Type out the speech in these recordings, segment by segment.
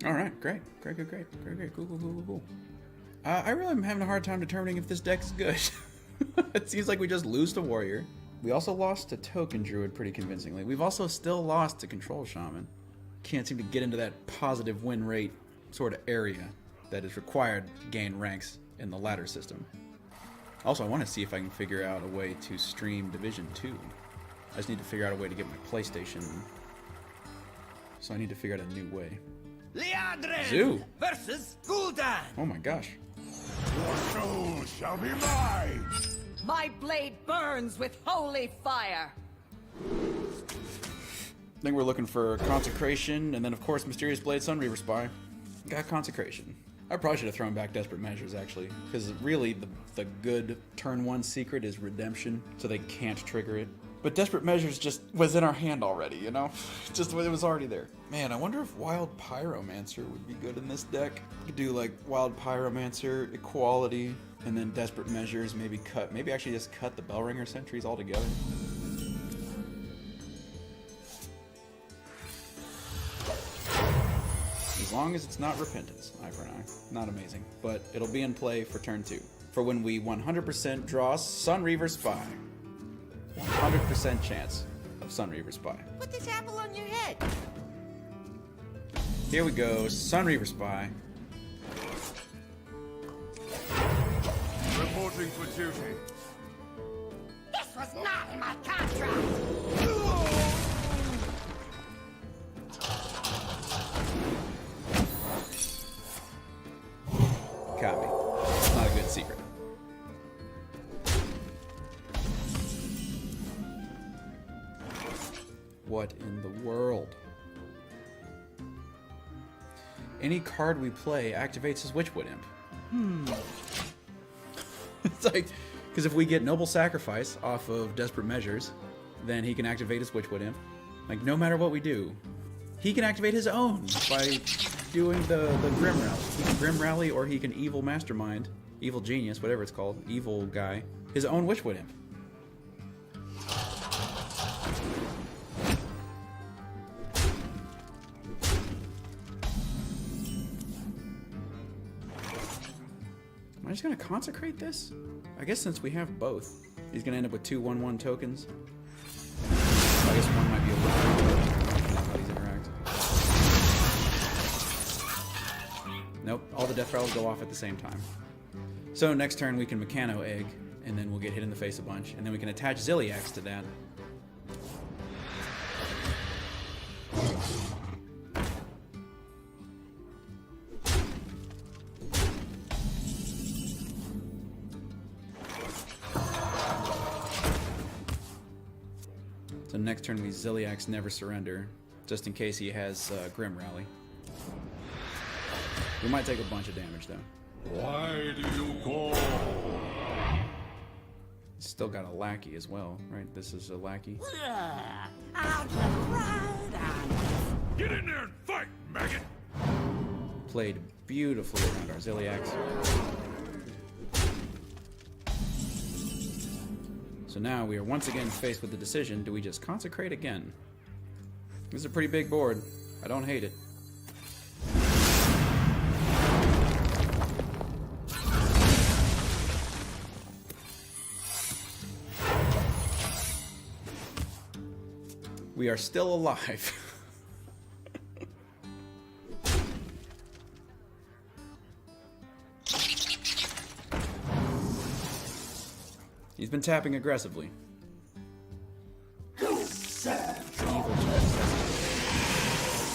All right, great, cool. I really am having a hard time determining if this deck is good. It seems like we just lose to Warrior. We also lost to Token Druid pretty convincingly. We've also still lost to Control Shaman. Can't seem to get into that positive win rate sort of area that is required to gain ranks in the ladder system. Also, I want to see if I can figure out a way to stream Division 2. I just need to figure out a way to get my PlayStation. So I need to figure out a new way. Zoo versus Gul'dan. Oh my gosh. Your soul shall be mine! My blade burns with holy fire. I think we're looking for Consecration, and then of course Mysterious Blade, Sunreaver Spy. Got Consecration. I probably should have thrown back Desperate Measures, actually, because really the good turn 1 secret is Redemption, so they can't trigger it. But Desperate Measures just was in our hand already, you know? Just it was already there. Man, I wonder if Wild Pyromancer would be good in this deck. You could do like Wild Pyromancer, Equality, and then Desperate Measures, maybe actually just cut the Bellringer sentries altogether. As long as it's not Repentance, eye for an eye. Not amazing, but it'll be in play for turn 2. For when we 100% draw Sunreaver Spy. 100% chance of Sunreaver Spy. Put this apple on your head. Here we go, Sunreaver Spy. Reporting for duty. This was not in my contract. Copy. It's not a good secret. What in the world? Any card we play activates his Witchwood Imp. It's like, because if we get Noble Sacrifice off of Desperate Measures, then he can activate his Witchwood Imp. Like, no matter what we do, he can activate his own by doing the Grim Rally. He can Grim Rally, or he can Evil Mastermind, Evil Genius, whatever it's called, Evil Guy, his own Witchwood Imp. Am I just going to consecrate this? I guess since we have both, he's going to end up with 2 1/1 tokens. I guess one might be a little how these interact. Nope, all the death rattles go off at the same time. So next turn we can Mechano Egg, and then we'll get hit in the face a bunch, and then we can attach Zilliax to that. So next turn we Zilliax Never Surrender, just in case he has Grim Rally. We might take a bunch of damage though. Why do you call? Still got a lackey as well, right? This is a lackey. Get in there and fight, maggot! Played beautifully around our Zilliax. So now we are once again faced with the decision, do we just consecrate again? This is a pretty big board. I don't hate it. We are still alive. He's been tapping aggressively. Evil chest.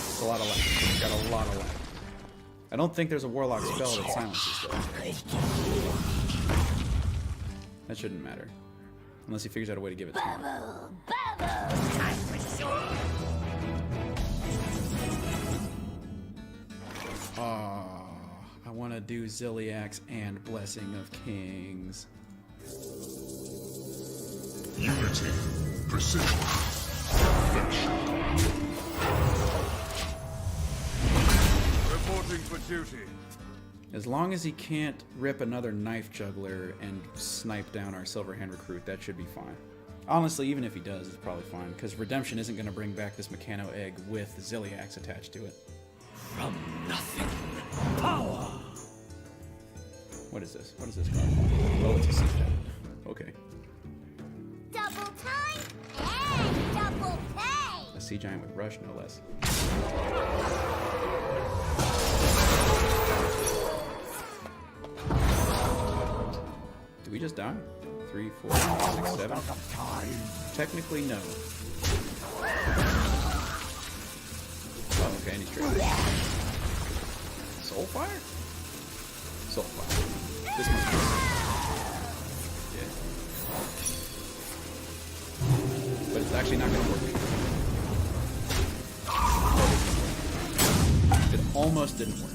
It's a lot of lag. Got a lot of lag. I don't think there's a Warlock spell that silences though. That shouldn't matter. Unless he figures out a way to give it to him. Oh, I want to do Zilliax and Blessing of Kings. Unity, precision, perfection. Reporting for duty. As long as he can't rip another Knife Juggler and snipe down our Silverhand Recruit, that should be fine. Honestly, even if he does, it's probably fine, because Redemption isn't going to bring back this Mechano Egg with Zilliax attached to it. From nothing. What is this? What is this card? Oh, it's a siege giant. Okay. Double time and double pay. A sea giant with rush, no less. Did we just die? 3, 4, 5, 6, 7? Technically, no. Oh, okay, and he's triggered. Soulfire? Soulfire. This must be. Yeah. But it's actually not going to work. It almost didn't work.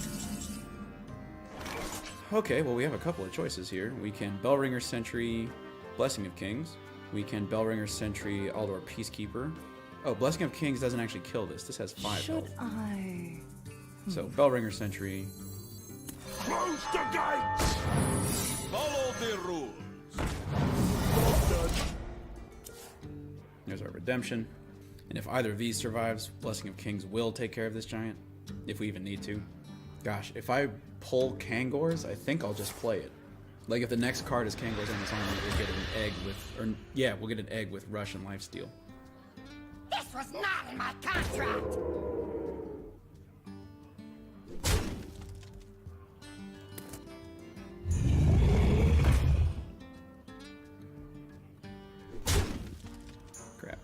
Okay, well we have a couple of choices here. We can Bellringer Sentry, Blessing of Kings. We can Bellringer Sentry, Aldor Peacekeeper. Oh, Blessing of Kings doesn't actually kill this. This has 5 health. I? So, Bellringer Sentry. Close the gates! Follow the rules. There's our redemption. And if either of these survives, Blessing of Kings will take care of this giant. If we even need to. Gosh, if I pull Kangors, I think I'll just play it. Like if the next card is Kangors on this army, we'll get an egg with, or yeah, we'll get an egg with Rush and Lifesteal. This was not in my contract. Crap.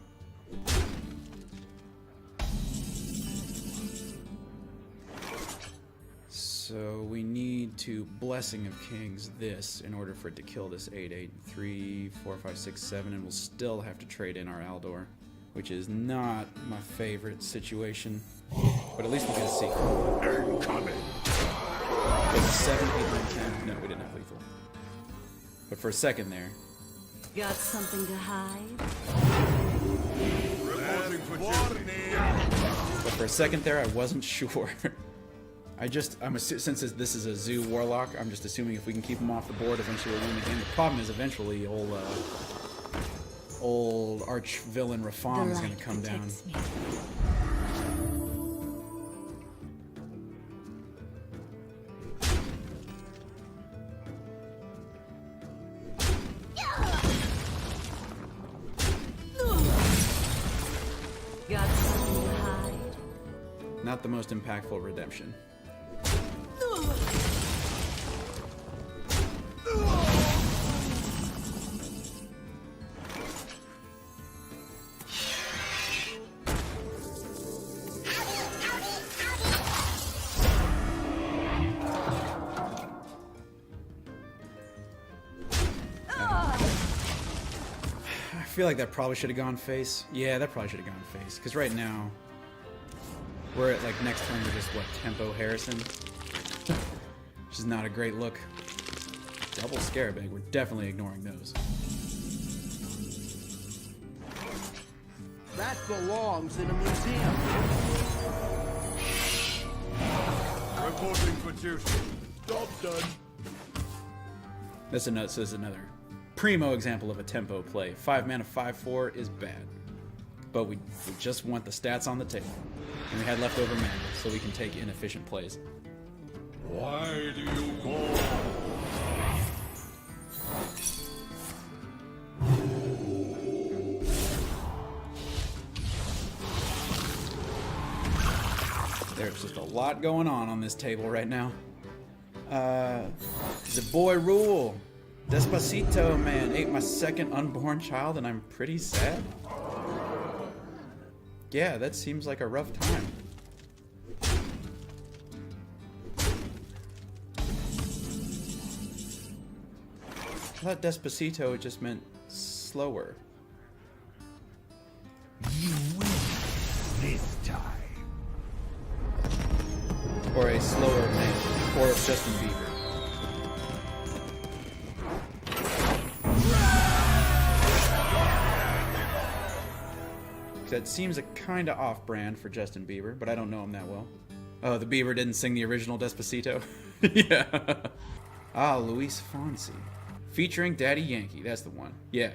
So we need to Blessing of Kings this in order for it to kill this 8/8. 3, 4, 5, 6, 7, and we'll still have to trade in our Aldor, which is not my favorite situation. But at least we get a sequel. Incoming! Was it 7, 8, 9, 10? No, we didn't have lethal. But for a second there, Got something to hide? Reporting for duty. but for a second there, I wasn't sure. Since this is a Zoo Warlock, I'm just assuming if we can keep him off the board, eventually we'll win the game. The problem is eventually old arch villain Rafam is going to come down. Me. Got something to hide? Not the most impactful redemption. I feel like that probably should have gone face. Yeah, that probably should have gone face. Because right now, we're at like next turn we're just what, Tempo Harrison? Which is not a great look. Double Scarabag, we're definitely ignoring those. That belongs in a museum. Reporting for duty. Job done. This is another primo example of a tempo play. 5 mana, 5/4 is bad. But we just want the stats on the table. And we had leftover mana, so we can take inefficient plays. Why do you go? There's just a lot going on this table right now. The boy rule. Despacito, man, ate my second unborn child and I'm pretty sad. Yeah, that seems like a rough time. I thought Despacito just meant slower. You win this time. Or a slower man. Or Justin Bieber. That seems a kinda off-brand for Justin Bieber, but I don't know him that well. Oh, the Bieber didn't sing the original Despacito? Yeah. Ah, Luis Fonsi. Featuring Daddy Yankee, that's the one. Yeah,